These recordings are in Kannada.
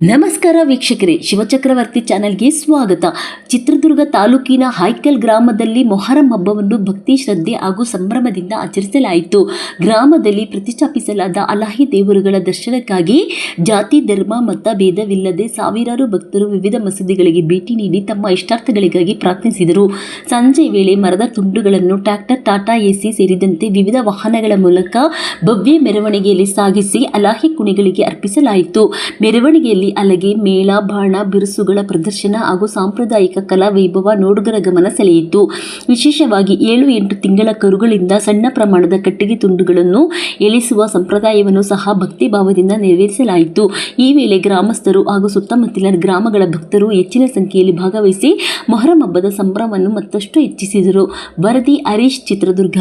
ನಮಸ್ಕಾರ ವೀಕ್ಷಕರೇ, ಶಿವಚಕ್ರವರ್ತಿ ಚಾನೆಲ್ಗೆ ಸ್ವಾಗತ. ಚಿತ್ರದುರ್ಗ ತಾಲೂಕಿನ ಹೈಕಲ್ ಗ್ರಾಮದಲ್ಲಿ ಮೊಹರಂ ಹಬ್ಬವನ್ನು ಭಕ್ತಿ ಶ್ರದ್ಧೆ ಹಾಗೂ ಸಂಭ್ರಮದಿಂದ ಆಚರಿಸಲಾಯಿತು. ಗ್ರಾಮದಲ್ಲಿ ಪ್ರತಿಷ್ಠಾಪಿಸಲಾದ ಅಲ್ಲಾಹಿ ದೇವರುಗಳ ದರ್ಶನಕ್ಕಾಗಿ ಜಾತಿ ಧರ್ಮ ಮತ ಭೇದವಿಲ್ಲದೆ ಸಾವಿರಾರು ಭಕ್ತರು ವಿವಿಧ ಮಸೀದಿಗಳಿಗೆ ಭೇಟಿ ನೀಡಿ ತಮ್ಮ ಇಷ್ಟಾರ್ಥಗಳಿಗಾಗಿ ಪ್ರಾರ್ಥಿಸಿದರು. ಸಂಜೆ ವೇಳೆ ಮರದ ತುಂಡುಗಳನ್ನು ಟ್ರ್ಯಾಕ್ಟರ್, ಟಾಟಾ ಎಸಿ ಸೇರಿದಂತೆ ವಿವಿಧ ವಾಹನಗಳ ಮೂಲಕ ಭವ್ಯ ಮೆರವಣಿಗೆಯಲ್ಲಿ ಸಾಗಿಸಿ ಅಲ್ಲಾಹಿ ಕುಣಿಗಳಿಗೆ ಅರ್ಪಿಸಲಾಯಿತು. ಮೆರವಣಿಗೆಯಲ್ಲಿ ಅಲಗೆ, ಮೇಳ, ಬಾಣ, ಬಿರುಸುಗಳ ಪ್ರದರ್ಶನ ಹಾಗೂ ಸಾಂಪ್ರದಾಯಿಕ ಕಲಾ ವೈಭವ ನೋಡುಗರ ಗಮನ ಸೆಳೆಯಿತು. ವಿಶೇಷವಾಗಿ 7-8 ತಿಂಗಳ ಕರುಗಳಿಂದ ಸಣ್ಣ ಪ್ರಮಾಣದ ಕಟ್ಟಿಗೆ ತುಂಡುಗಳನ್ನು ಎಳೆಸುವ ಸಂಪ್ರದಾಯವನ್ನು ಸಹ ಭಕ್ತಿ ಭಾವದಿಂದ ನೆರವೇರಿಸಲಾಯಿತು. ಈ ವೇಳೆ ಗ್ರಾಮಸ್ಥರು ಹಾಗೂ ಸುತ್ತಮುತ್ತಲಿನ ಗ್ರಾಮಗಳ ಭಕ್ತರು ಹೆಚ್ಚಿನ ಸಂಖ್ಯೆಯಲ್ಲಿ ಭಾಗವಹಿಸಿ ಮೊಹರಂ ಹಬ್ಬದ ಸಂಭ್ರಮವನ್ನು ಮತ್ತಷ್ಟು ಹೆಚ್ಚಿಸಿದರು. ವರದಿ ಹರೀಶ್, ಚಿತ್ರದುರ್ಗ.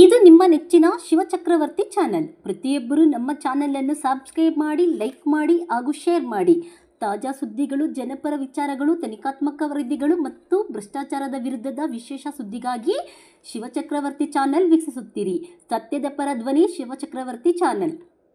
ಇದು ನಿಮ್ಮ ನೆಚ್ಚಿನ ಶಿವಚಕ್ರವರ್ತಿ ಚಾನೆಲ್. ಪ್ರತಿಯೊಬ್ಬರೂ ನಮ್ಮ ಚಾನೆಲನ್ನು ಸಬ್ಸ್ಕ್ರೈಬ್ ಮಾಡಿ, ಲೈಕ್ ಮಾಡಿ ಹಾಗೂ ಶೇರ್ ಮಾಡಿ. ತಾಜಾ ಸುದ್ದಿಗಳು, ಜನಪರ ವಿಚಾರಗಳು, ತನಿಖಾತ್ಮಕ ವರದಿಗಳು ಮತ್ತು ಭ್ರಷ್ಟಾಚಾರದ ವಿರುದ್ಧದ ವಿಶೇಷ ಸುದ್ದಿಗಾಗಿ ಶಿವಚಕ್ರವರ್ತಿ ಚಾನೆಲ್ ವೀಕ್ಷಿಸುತ್ತೀರಿ. ಸತ್ಯದ ಪರ ಧ್ವನಿ ಶಿವಚಕ್ರವರ್ತಿ ಚಾನೆಲ್.